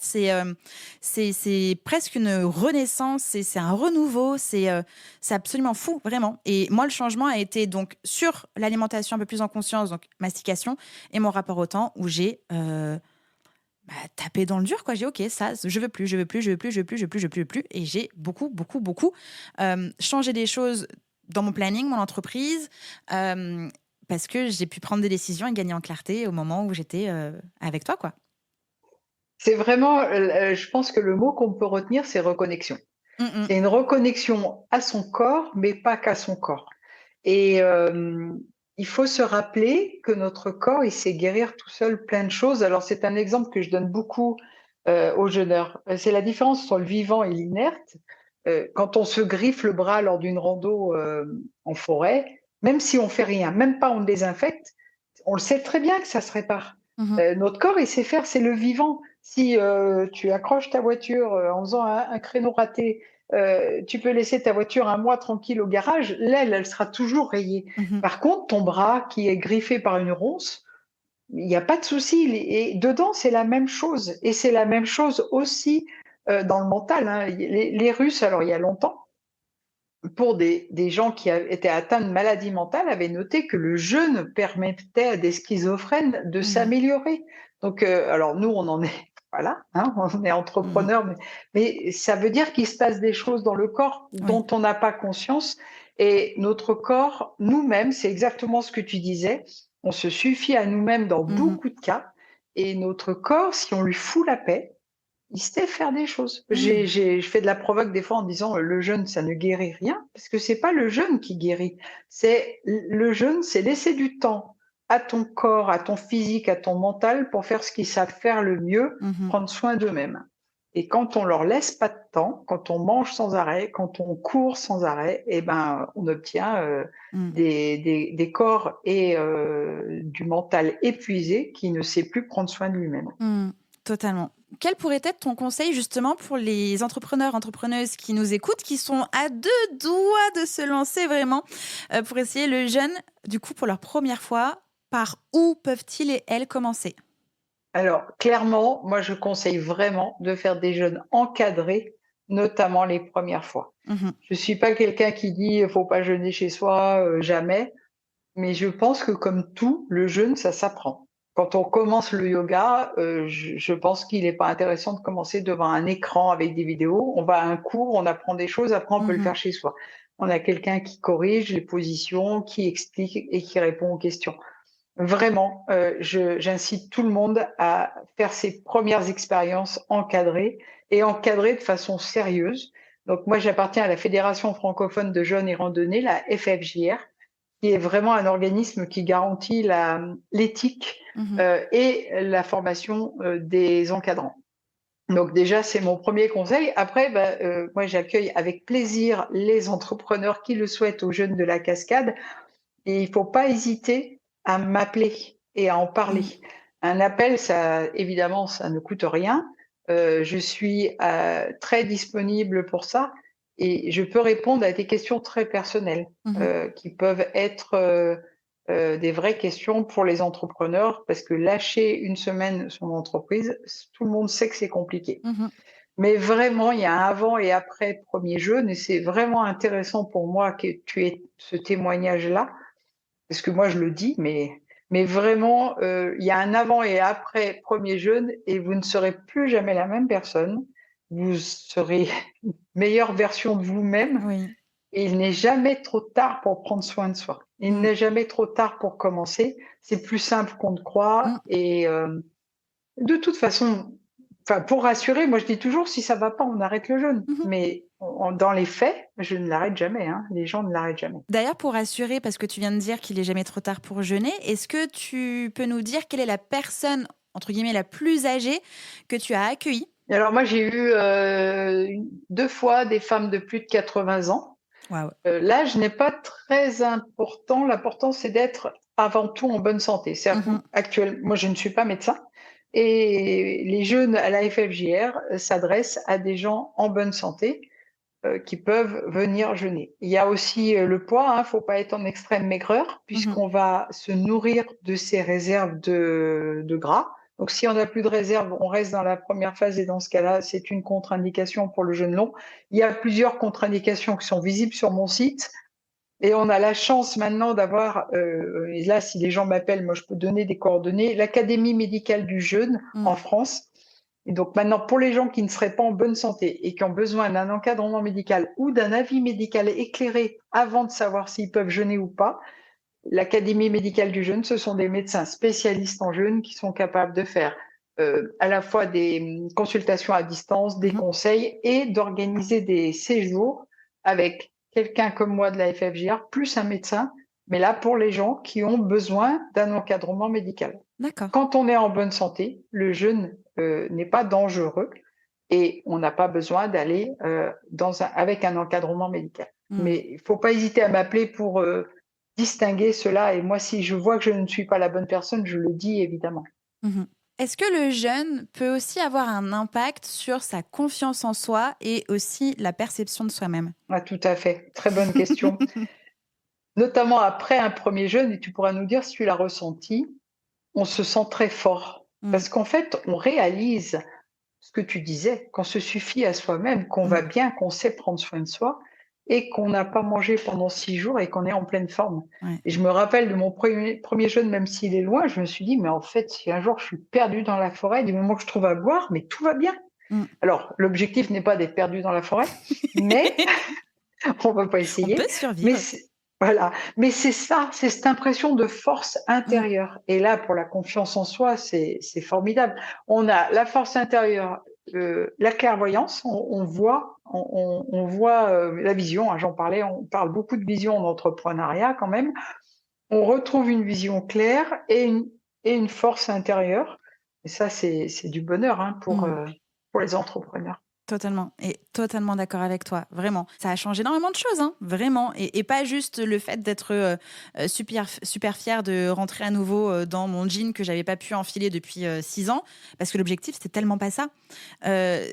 c'est presque une renaissance, c'est un renouveau, c'est absolument fou, vraiment et moi, le changement a été donc sur l'alimentation un peu plus en conscience, donc mastication et mon rapport au temps où j'ai, bah, taper dans le dur, quoi. J'ai OK, ça, je veux plus, je veux plus, je veux plus, je veux plus, je veux plus, je veux plus, je veux plus. Et j'ai beaucoup, beaucoup, beaucoup changé des choses dans mon planning, mon entreprise, euh, parce que j'ai pu prendre des décisions et gagner en clarté au moment où j'étais avec toi, quoi. C'est vraiment, je pense que le mot qu'on peut retenir, c'est reconnexion. Mm, mm. C'est une reconnexion à son corps, mais pas qu'à son corps. Et il faut se rappeler que notre corps, il sait guérir tout seul plein de choses. Alors, c'est un exemple que je donne beaucoup aux jeûneurs. C'est la différence entre le vivant et l'inerte. Quand on se griffe le bras lors d'une rando en forêt, même si on fait rien, même pas on désinfecte, on le sait très bien que ça se répare. Mhm, Notre corps, il sait faire, c'est le vivant. Si tu accroches ta voiture en faisant un créneau raté, tu peux laisser ta voiture un mois tranquille au garage, l'aile, elle sera toujours rayée. mhm, Par contre, ton bras qui est griffé par une ronce, il n'y a pas de souci. Et dedans, c'est la même chose. Et c'est la même chose aussi dans le mental, hein. Les Russes, alors il y a longtemps, pour des gens qui étaient atteints de maladies mentales, avaient noté que le jeûne permettait à des schizophrènes de mhm, s'améliorer. Donc, alors nous, on en est, voilà, hein, on est mhm. entrepreneurs, mais ça veut dire qu'il se passe des choses dans le corps Oui. dont on n'a pas conscience. Et notre corps, nous-mêmes, c'est exactement ce que tu disais, on se suffit à nous-mêmes dans Mhm, beaucoup de cas. Et notre corps, si on lui fout la paix, il sait faire des choses. mhm, Je fais de la provoque des fois en disant le jeûne, ça ne guérit rien, parce que c'est pas le jeûne qui guérit. C'est le jeûne, c'est laisser du temps à ton corps, à ton physique, à ton mental pour faire ce qu'ils savent faire le mieux, mhm, prendre soin d'eux-mêmes. Et quand on leur laisse pas de temps, quand on mange sans arrêt, quand on court sans arrêt, eh ben, on obtient mhm, des corps et du mental épuisé qui ne sait plus prendre soin de lui-même. mhm. Totalement. Quel pourrait être ton conseil justement pour les entrepreneurs, entrepreneuses qui nous écoutent, qui sont à deux doigts de se lancer vraiment pour essayer le jeûne, du coup pour leur première fois, par où peuvent-ils et elles commencer? Alors, clairement, moi, je conseille vraiment de faire des jeûnes encadrés, notamment les premières fois. Mhm, Je suis pas quelqu'un qui dit faut pas jeûner chez soi, jamais, mais je pense que comme tout, le jeûne, ça s'apprend. Quand on commence le yoga, je pense qu'il n'est pas intéressant de commencer devant un écran avec des vidéos. On va à un cours, on apprend des choses, après on peut le mhm, faire chez soi. On a quelqu'un qui corrige les positions, qui explique et qui répond aux questions. Vraiment, j'incite tout le monde à faire ses premières expériences encadrées et encadrées de façon sérieuse. Donc moi, j'appartiens à la Fédération francophone de jeûne et randonnée, la FFJR, qui est vraiment un organisme qui garantit l'éthique Mhm. et la formation des encadrants. Donc déjà, c'est mon premier conseil. Après, moi, j'accueille avec plaisir les entrepreneurs qui le souhaitent aux jeunes de la Cascade. Et il ne faut pas hésiter à m'appeler et à en parler. Mhm. Un appel, ça, évidemment, ça ne coûte rien. Je suis très disponible pour ça et je peux répondre à des questions très personnelles Mhm. qui peuvent être des vraies questions pour les entrepreneurs parce que lâcher une semaine son entreprise, tout le monde sait que c'est compliqué. Mhm. Mais vraiment, il y a un avant et après premier jeûne et c'est vraiment intéressant pour moi que tu aies ce témoignage-là parce que moi je le dis, mais vraiment, il y a un avant et après premier jeûne et vous ne serez plus jamais la même personne. Vous serez une meilleure version de vous-même Oui. et il n'est jamais trop tard pour prendre soin de soi. Il Mm. n'est jamais trop tard pour commencer. C'est plus simple qu'on ne Mm. croit et de toute façon, enfin, pour rassurer, moi je dis toujours si ça va pas, on arrête le jeûne. Mhm. Mais dans les faits, je ne l'arrête jamais, hein. Les gens ne l'arrêtent jamais. D'ailleurs, pour rassurer, parce que tu viens de dire qu'il est jamais trop tard pour jeûner, est-ce que tu peux nous dire quelle est la personne, entre guillemets, la plus âgée que tu as accueillie? Et alors moi, j'ai eu deux fois des femmes de plus de 80 ans. Waouh. L'âge n'est pas très important. L'important, c'est d'être avant tout en bonne santé. C'est-à-dire Mhm. qu'actuellement, moi, je ne suis pas médecin. Et les jeunes à la FFJR s'adressent à des gens en bonne santé qui peuvent venir jeûner. Il y a aussi le poids, hein, faut pas être en extrême maigreur Mhm. puisqu'on va se nourrir de ces réserves de gras. Donc si on n'a plus de réserve, on reste dans la première phase et dans ce cas-là, c'est une contre-indication pour le jeûne long. Il y a plusieurs contre-indications qui sont visibles sur mon site et on a la chance maintenant d'avoir, et là si les gens m'appellent, moi je peux donner des coordonnées, l'Académie médicale du jeûne Mm. en France. Et donc maintenant, pour les gens qui ne seraient pas en bonne santé et qui ont besoin d'un encadrement médical ou d'un avis médical éclairé avant de savoir s'ils peuvent jeûner ou pas, l'Académie médicale du jeûne, ce sont des médecins spécialistes en jeûne qui sont capables de faire à la fois des consultations à distance, des Mhm. conseils et d'organiser des séjours avec quelqu'un comme moi de la FFJR, plus un médecin, mais là pour les gens qui ont besoin d'un encadrement médical. D'accord. Quand on est en bonne santé, le jeûne n'est pas dangereux et on n'a pas besoin d'aller avec un encadrement médical. Mm. Mais il ne faut pas hésiter à m'appeler pour distinguer cela. Et moi, si je vois que je ne suis pas la bonne personne, je le dis évidemment. Mhm. Est-ce que le jeûne peut aussi avoir un impact sur sa confiance en soi et aussi la perception de soi-même? Ah, tout à fait. Très bonne question. Notamment après un premier jeûne, et tu pourras nous dire si tu l'as ressenti, on se sent très fort. Mm. Parce qu'en fait, on réalise ce que tu disais, qu'on se suffit à soi-même, qu'on Mm. va bien, qu'on sait prendre soin de soi et qu'on n'a pas mangé pendant 6 jours et qu'on est en pleine forme. Ouais. Et je me rappelle de mon premier jeûne, même s'il est loin, je me suis dit, mais en fait, si un jour je suis perdue dans la forêt, du moment que je trouve à boire, mais tout va bien. Mm. Alors, l'objectif n'est pas d'être perdu dans la forêt, mais on va pas On peut essayer. Mais survivre. voilà. Mais c'est ça, c'est cette impression de force Mm. intérieure. Et là, pour la confiance en soi, c'est formidable. On a la force intérieure, la clairvoyance, on voit, on voit la vision. Hein, j'en parlais, on parle beaucoup de vision en entrepreneuriat quand même. On retrouve une vision claire et une force intérieure. Et ça, c'est du bonheur hein, Mm. pour les entrepreneurs. Totalement, et totalement d'accord avec toi, vraiment. Ça a changé énormément de choses, hein, vraiment. Et pas juste le fait d'être super, super fière de rentrer à nouveau dans mon jean que j'avais pas pu enfiler depuis 6 ans, parce que l'objectif, c'était tellement pas ça. Euh,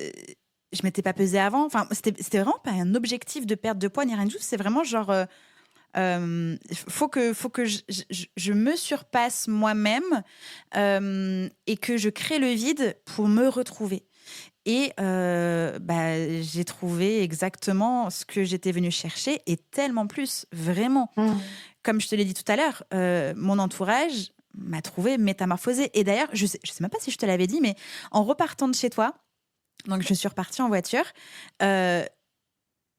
je m'étais pas pesée avant. Enfin, c'était vraiment pas un objectif de perte de poids ni rien du tout. C'est vraiment genre, faut que je me surpasse moi-même et que je crée le vide pour me retrouver. Et j'ai trouvé exactement ce que j'étais venue chercher et tellement plus, vraiment. Mmh. Comme je te l'ai dit tout à l'heure, mon entourage m'a trouvé métamorphosée. Et d'ailleurs, je sais même pas si je te l'avais dit, mais en repartant de chez toi, donc je suis repartie en voiture, euh,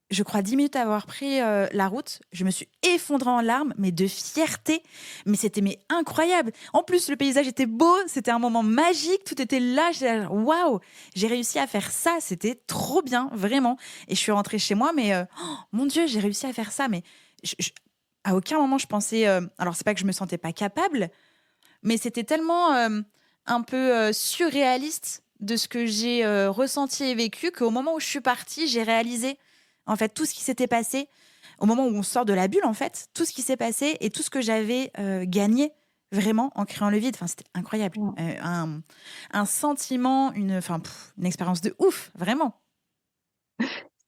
je crois 10 minutes avoir pris la route, je me suis effondrée en larmes, mais de fierté. Mais c'était incroyable. En plus, le paysage était beau, c'était un moment magique, tout était là. Waouh, j'ai réussi à faire ça, c'était trop bien, vraiment. Et je suis rentrée chez moi, mais mon Dieu, j'ai réussi à faire ça. Mais je- à aucun moment je pensais, alors c'est pas que je me sentais pas capable, mais c'était tellement un peu surréaliste de ce que j'ai ressenti et vécu qu'au moment où je suis partie, j'ai réalisé en fait tout ce qui s'était passé. Au moment où on sort de la bulle, en fait, tout ce qui s'est passé et tout ce que j'avais gagné vraiment en créant le vide. Enfin, c'était incroyable. Un sentiment, une expérience de ouf, vraiment.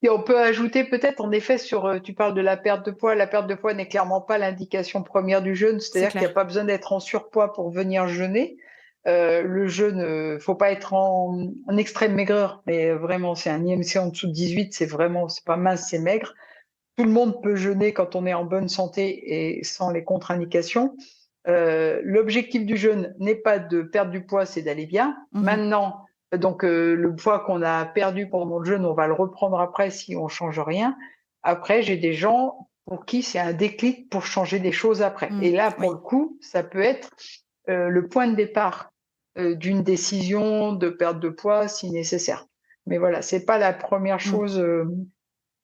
Et on peut ajouter peut-être en effet sur, tu parles de la perte de poids. La perte de poids n'est clairement pas l'indication première du jeûne, C'est c'est-à-dire qu'il n'y a clair. pas besoin d'être en surpoids pour venir jeûner. Le jeûne, faut pas être en extrême maigreur, mais vraiment, c'est un IMC en dessous de 18, c'est vraiment, c'est pas mince, c'est maigre. Tout le monde peut jeûner quand on est en bonne santé et sans les contre-indications. L'objectif du jeûne n'est pas de perdre du poids, c'est d'aller bien. Mhm. Maintenant, donc le poids qu'on a perdu pendant le jeûne, on va le reprendre après si on change rien. Après, j'ai des gens pour qui c'est un déclic pour changer des choses après. Et là, pour Oui. le coup, ça peut être le point de départ d'une décision de perte de poids si nécessaire. Mais voilà, c'est pas la première Mm. chose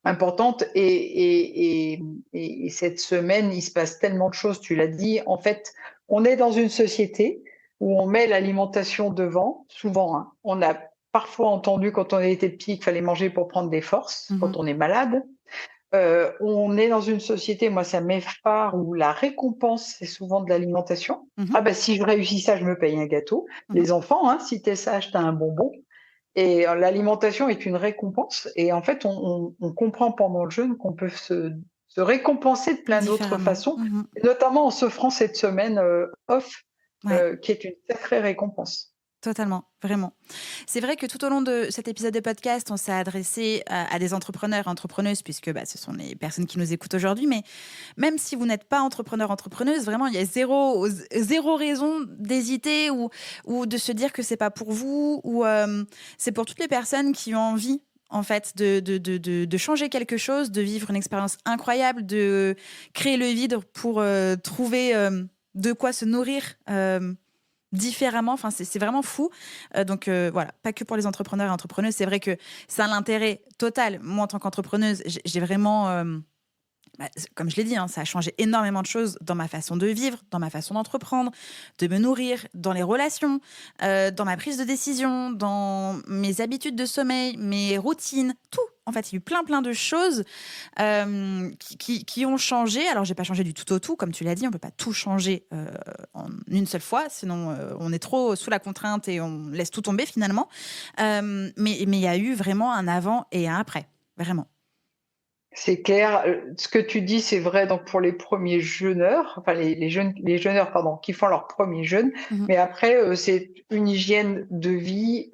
importante. Et cette semaine, il se passe tellement de choses, tu l'as dit. En fait, on est dans une société où on met l'alimentation devant, souvent. Hein. On a parfois entendu quand on était petit qu'il fallait manger pour prendre des forces, Mhm. quand on est malade. On est dans une société, moi ça m'effare, où la récompense, c'est souvent de l'alimentation. Mhm. Ah bah si je réussis ça, je me paye un gâteau. Mhm. Les enfants, hein, si t'es sage, t'as un bonbon. Et l'alimentation est une récompense. Et en fait, on comprend pendant le jeûne qu'on peut se récompenser de plein d'autres Différemment. façons, Mhm. notamment en s'offrant cette semaine off, Ouais. qui est une sacrée récompense. Totalement, vraiment. C'est vrai que tout au long de cet épisode de podcast, on s'est adressé à des entrepreneurs et entrepreneuses, puisque ce sont les personnes qui nous écoutent aujourd'hui. Mais même si vous n'êtes pas entrepreneur, entrepreneuse, vraiment, il y a zéro raison d'hésiter ou de se dire que c'est pas pour vous. Ou c'est pour toutes les personnes qui ont envie, en fait, de changer quelque chose, de vivre une expérience incroyable, de créer le vide pour trouver de quoi se nourrir. Différemment, enfin c'est vraiment fou. Donc voilà, pas que pour les entrepreneurs et entrepreneuses, c'est vrai que c'est un intérêt total. Moi en tant qu'entrepreneuse, j'ai vraiment comme je l'ai dit, hein, ça a changé énormément de choses dans ma façon de vivre, dans ma façon d'entreprendre, de me nourrir, dans les relations, dans ma prise de décision, dans mes habitudes de sommeil, mes routines, tout. En fait, il y a eu plein de choses qui ont changé. Alors, j'ai pas changé du tout au tout, comme tu l'as dit, on peut pas tout changer en une seule fois, sinon on est trop sous la contrainte et on laisse tout tomber finalement. Mais il y a eu vraiment un avant et un après, vraiment. C'est clair. Ce que tu dis, c'est vrai donc pour les premiers jeûneurs, enfin les jeûneurs pardon, qui font leur premier jeûne. Mhm. Mais après, c'est une hygiène de vie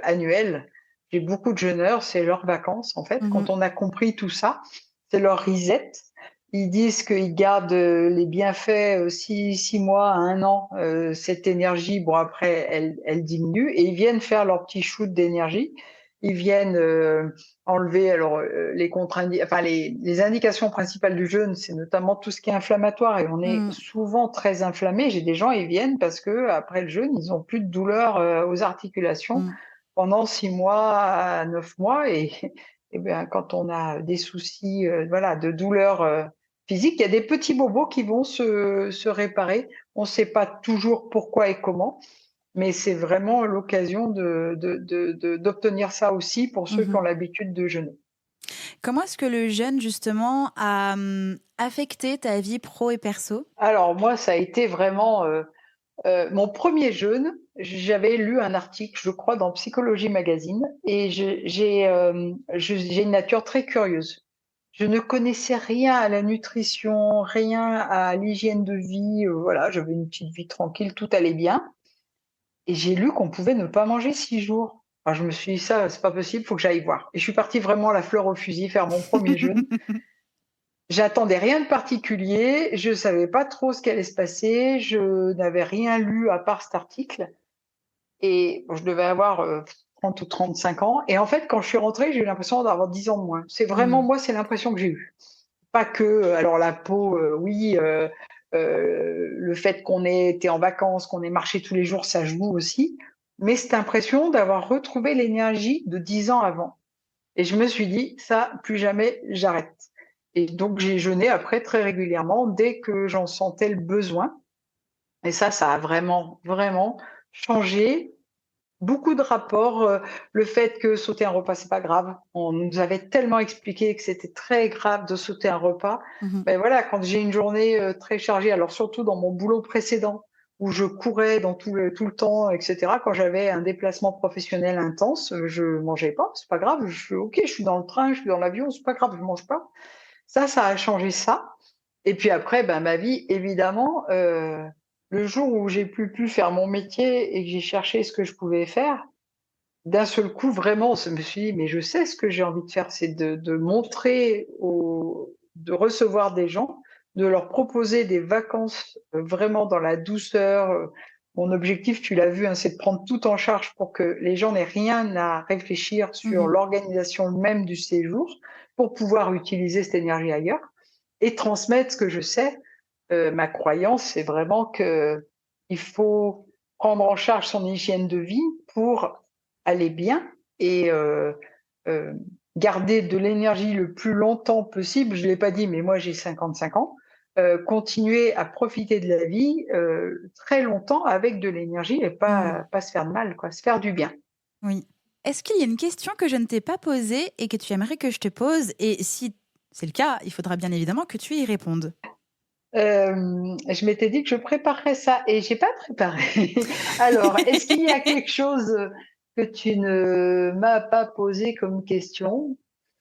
annuelle. J'ai beaucoup de jeûneurs, c'est leurs vacances en fait. Mhm. Quand on a compris tout ça, c'est leur reset. Ils disent qu'ils gardent les bienfaits 6 mois à 1 an. Cette énergie, bon après, elle diminue et ils viennent faire leur petit shoot d'énergie. Ils viennent enlever alors enfin les indications principales du jeûne, c'est notamment tout ce qui est inflammatoire et on est Mm. souvent très inflammé. J'ai des gens, ils viennent parce que après le jeûne, ils ont plus de douleur aux articulations Mm. pendant 6 mois à 9 mois et bien quand on a des soucis voilà de douleur physique, il y a des petits bobos qui vont se réparer. On ne sait pas toujours pourquoi et comment. Mais c'est vraiment l'occasion d'obtenir ça aussi pour ceux qui ont Mhm. l'habitude de jeûner. Comment est-ce que le jeûne, justement, a affecté ta vie pro et perso? Alors moi, ça a été vraiment mon premier jeûne. J'avais lu un article, je crois, dans Psychologie Magazine, et j'ai une nature très curieuse. Je ne connaissais rien à la nutrition, rien à l'hygiène de vie. Voilà, j'avais une petite vie tranquille, tout allait bien. Et j'ai lu qu'on pouvait ne pas manger 6 jours. Alors je me suis dit, ça, c'est pas possible, faut que j'aille voir. Et je suis partie vraiment la fleur au fusil faire mon premier jeûne. J'attendais rien de particulier, je savais pas trop ce qui allait se passer, je n'avais rien lu à part cet article. Et bon, je devais avoir 30 ou 35 ans. Et en fait, quand je suis rentrée, j'ai eu l'impression d'avoir 10 ans de moins. C'est vraiment Mm. moi, c'est l'impression que j'ai eue. Pas que, alors la peau, oui, le fait qu'on ait été en vacances, qu'on ait marché tous les jours, ça joue aussi. Mais cette impression d'avoir retrouvé l'énergie de 10 ans avant. Et je me suis dit, ça, plus jamais, j'arrête. Et donc, j'ai jeûné après très régulièrement dès que j'en sentais le besoin. Et ça a vraiment, vraiment changé beaucoup de rapports. Le fait que sauter un repas, c'est pas grave. On nous avait tellement expliqué que c'était très grave de sauter un repas. Mhm. Ben voilà, quand j'ai une journée très chargée, alors surtout dans mon boulot précédent, où je courais dans tout le temps, etc. Quand j'avais un déplacement professionnel intense, je mangeais pas, c'est pas grave. Ok, je suis dans le train, je suis dans l'avion, c'est pas grave, je mange pas. Ça a changé ça. Et puis après, ben, ma vie, évidemment, le jour où j'ai pu faire mon métier et que j'ai cherché ce que je pouvais faire, d'un seul coup, vraiment, je me suis dit, mais je sais ce que j'ai envie de faire, c'est de montrer, de recevoir des gens, de leur proposer des vacances vraiment dans la douceur. Mon objectif, tu l'as vu, hein, c'est de prendre tout en charge pour que les gens n'aient rien à réfléchir sur Mhm. l'organisation même du séjour pour pouvoir utiliser cette énergie ailleurs et transmettre ce que je sais. Ma croyance, c'est vraiment que il faut prendre en charge son hygiène de vie pour aller bien et euh, garder de l'énergie le plus longtemps possible. Je l'ai pas dit, mais moi j'ai 55 ans. Continuer à profiter de la vie très longtemps avec de l'énergie et Mhm. pas se faire de mal, quoi, se faire du bien. Oui. Est-ce qu'il y a une question que je ne t'ai pas posée et que tu aimerais que je te pose? Et si c'est le cas, il faudra bien évidemment que tu y répondes. Je m'étais dit que je préparerais ça et j'ai pas préparé. Alors, est-ce qu'il y a quelque chose que tu ne m'as pas posé comme question?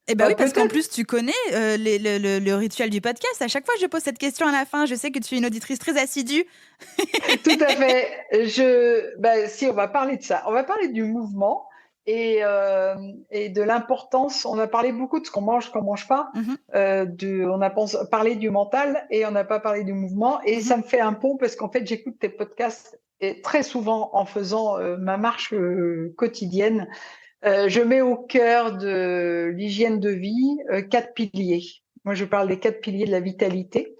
Eh ben oui, parce qu'en Peut-être. plus, tu connais le rituel du podcast. À chaque fois, je pose cette question à la fin. Je sais que tu es une auditrice très assidue. Tout à fait. Ben, si, on va parler de ça. On va parler du mouvement et de l'importance. On a parlé beaucoup de ce qu'on mange pas. Mhm, On a parlé du mental et on n'a pas parlé du mouvement. Et mhm, ça me fait un pont parce qu'en fait, j'écoute tes podcasts et très souvent en faisant ma marche quotidienne. Je mets au cœur de l'hygiène de vie 4 piliers. Moi, je parle des 4 piliers de la vitalité.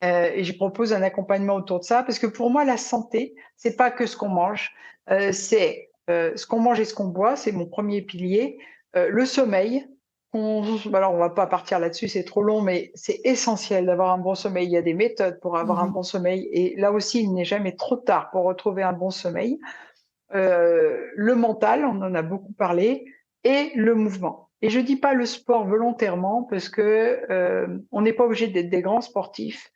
Et je propose un accompagnement autour de ça parce que pour moi, la santé, c'est pas que ce qu'on mange, c'est ce qu'on mange et ce qu'on boit, c'est mon premier pilier. Le sommeil, alors on va pas partir là-dessus, c'est trop long, mais c'est essentiel d'avoir un bon sommeil. Il y a des méthodes pour avoir un mhm. bon sommeil et là aussi, il n'est jamais trop tard pour retrouver un bon sommeil. Le mental, on en a beaucoup parlé, et le mouvement. Et je dis pas le sport volontairement parce que on n'est pas obligé d'être des grands sportifs,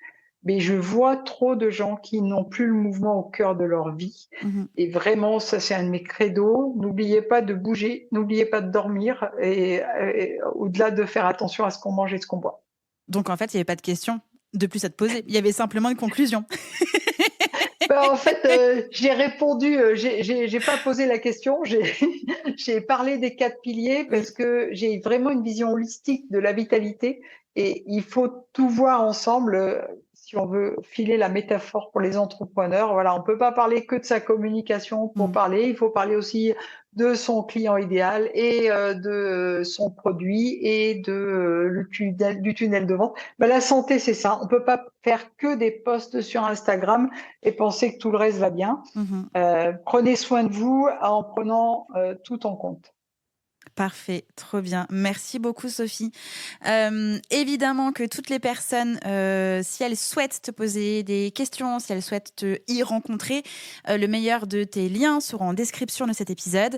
mais je vois trop de gens qui n'ont plus le mouvement au cœur de leur vie. Mhm. Et vraiment, ça c'est un de mes credos. N'oubliez pas de bouger, n'oubliez pas de dormir, et au-delà de faire attention à ce qu'on mange et ce qu'on boit. Donc en fait, il n'y avait pas de question de plus à te poser. Il y avait simplement une conclusion. Ben, en fait, j'ai répondu, j'ai pas posé la question, j'ai parlé des 4 piliers Oui. parce que j'ai vraiment une vision holistique de la vitalité et il faut tout voir ensemble si on veut filer la métaphore pour les entrepreneurs. Voilà, on peut pas parler que de sa communication pour Mm. parler, il faut parler aussi de son client idéal et de son produit et du tunnel de vente. Ben, la santé, c'est ça. On peut pas faire que des posts sur Instagram et pensez que tout le reste va bien. Mhm. Prenez soin de vous en prenant tout en compte. Parfait, trop bien. Merci beaucoup, Sophie. Évidemment que toutes les personnes, si elles souhaitent te poser des questions, si elles souhaitent te y rencontrer, le meilleur de tes liens sera en description de cet épisode.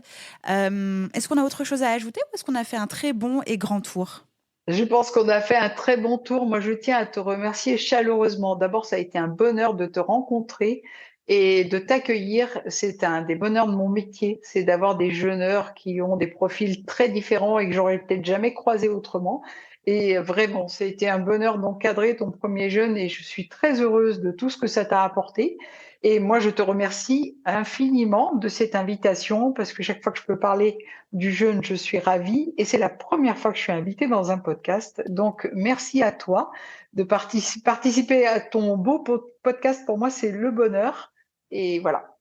Est-ce qu'on a autre chose à ajouter ou est-ce qu'on a fait un très bon et grand tour? Je pense qu'on a fait un très bon tour. Moi, je tiens à te remercier chaleureusement. D'abord, ça a été un bonheur de te rencontrer et de t'accueillir. C'est un des bonheurs de mon métier, c'est d'avoir des jeûneurs qui ont des profils très différents et que j'aurais peut-être jamais croisé autrement. Et vraiment, ça a été un bonheur d'encadrer ton premier jeûne et je suis très heureuse de tout ce que ça t'a apporté. Et moi, je te remercie infiniment de cette invitation parce que chaque fois que je peux parler du jeûne, je suis ravie et c'est la première fois que je suis invitée dans un podcast. Donc, merci à toi de participer à ton beau podcast. Pour moi, c'est le bonheur. Et voilà.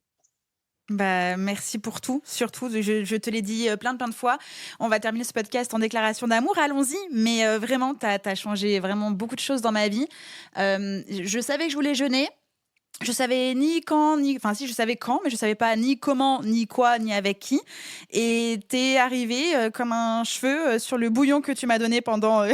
Bah, merci pour tout, surtout, je te l'ai dit plein de fois. On va terminer ce podcast en déclaration d'amour, allons-y, mais vraiment, t'as changé vraiment beaucoup de choses dans ma vie. Je savais que je voulais jeûner, je savais ni quand, ni... Enfin, si, je savais quand, mais je savais pas ni comment, ni quoi, ni avec qui. Et t'es arrivé comme un cheveu sur le bouillon que tu m'as donné pendant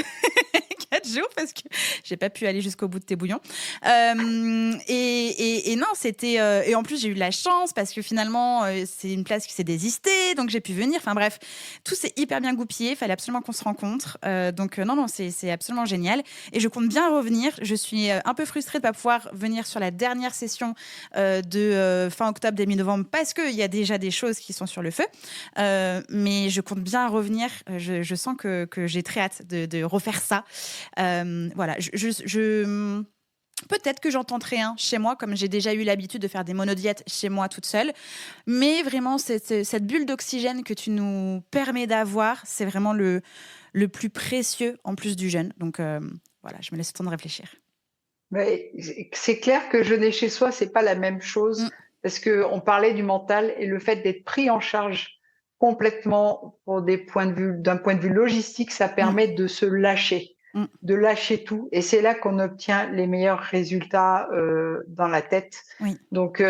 l'autre jour parce que j'ai pas pu aller jusqu'au bout de tes bouillons. Et non, c'était... et en plus, j'ai eu de la chance parce que finalement, c'est une place qui s'est désistée, donc j'ai pu venir. Enfin bref, tout s'est hyper bien goupillé. Il fallait absolument qu'on se rencontre. Donc non, c'est absolument génial. Et je compte bien revenir. Je suis un peu frustrée de ne pas pouvoir venir sur la dernière session de fin octobre, début novembre, parce qu'il y a déjà des choses qui sont sur le feu. Mais je compte bien revenir. Je sens que j'ai très hâte de refaire ça. Voilà, peut-être que j'en tenterai un chez moi, comme j'ai déjà eu l'habitude de faire des monodiètes chez moi toute seule. Mais vraiment, cette bulle d'oxygène que tu nous permets d'avoir, c'est vraiment le plus précieux en plus du jeûne. Donc voilà, je me laisse le temps de réfléchir. Mais c'est clair que jeûner chez soi, c'est pas la même chose parce que on parlait du mental et le fait d'être pris en charge complètement d'un point de vue logistique, ça permet de se lâcher, de lâcher tout, et c'est là qu'on obtient les meilleurs résultats dans la tête. Oui. Donc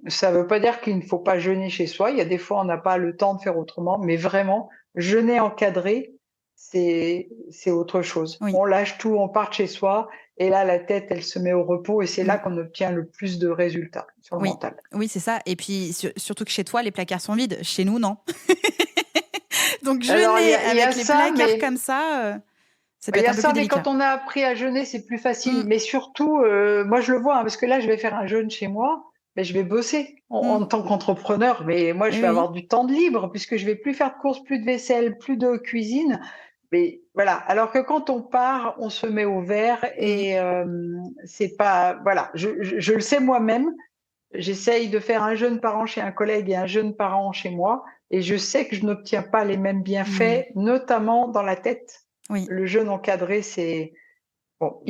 ça veut pas dire qu'il ne faut pas jeûner chez soi. Il y a des fois on n'a pas le temps de faire autrement, mais vraiment jeûner encadré, c'est autre chose. Oui. On lâche tout, on part chez soi. Et là, la tête, elle se met au repos et c'est là qu'on obtient le plus de résultats sur le mental. Oui, c'est ça. Et puis, surtout que chez toi, les placards sont vides. Chez nous, non. Donc, jeûner avec les placards comme ça, c'est peut-être un peu plus délicat. Mais quand on a appris à jeûner, c'est plus facile. Mais surtout, moi, je le vois, parce que là, je vais faire un jeûne chez moi, mais je vais bosser en tant qu'entrepreneur. Mais moi, je vais avoir du temps de libre puisque je vais plus faire de courses, plus de vaisselle, plus de cuisine. Mais voilà, alors que quand on part, on se met au vert et c'est pas... Voilà, je le sais moi-même, j'essaye de faire un jeûne par an chez un collègue et un jeûne par an chez moi et je sais que je n'obtiens pas les mêmes bienfaits, notamment dans la tête. Le jeûne encadré, c'est... Bon,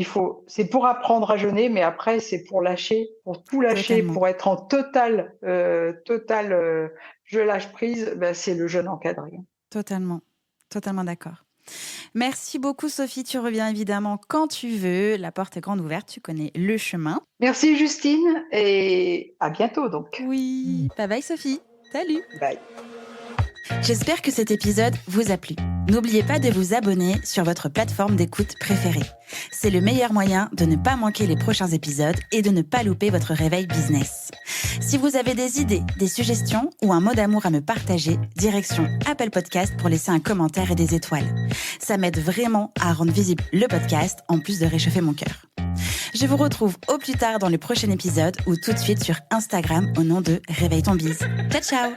c'est pour apprendre à jeûner, mais après, c'est pour lâcher, pour tout lâcher, pour être en total je lâche prise, ben, c'est le jeûne encadré. Totalement d'accord. Merci beaucoup Sophie, tu reviens évidemment quand tu veux, la porte est grande ouverte, tu connais le chemin. Merci Justine et à bientôt donc. Oui, bye bye Sophie, salut. Bye. J'espère que cet épisode vous a plu. N'oubliez pas de vous abonner sur votre plateforme d'écoute préférée. C'est le meilleur moyen de ne pas manquer les prochains épisodes et de ne pas louper votre réveil business. Si vous avez des idées, des suggestions ou un mot d'amour à me partager, direction Apple Podcast pour laisser un commentaire et des étoiles. Ça m'aide vraiment à rendre visible le podcast en plus de réchauffer mon cœur. Je vous retrouve au plus tard dans le prochain épisode ou tout de suite sur Instagram au nom de Réveille ton bise. Ciao ciao.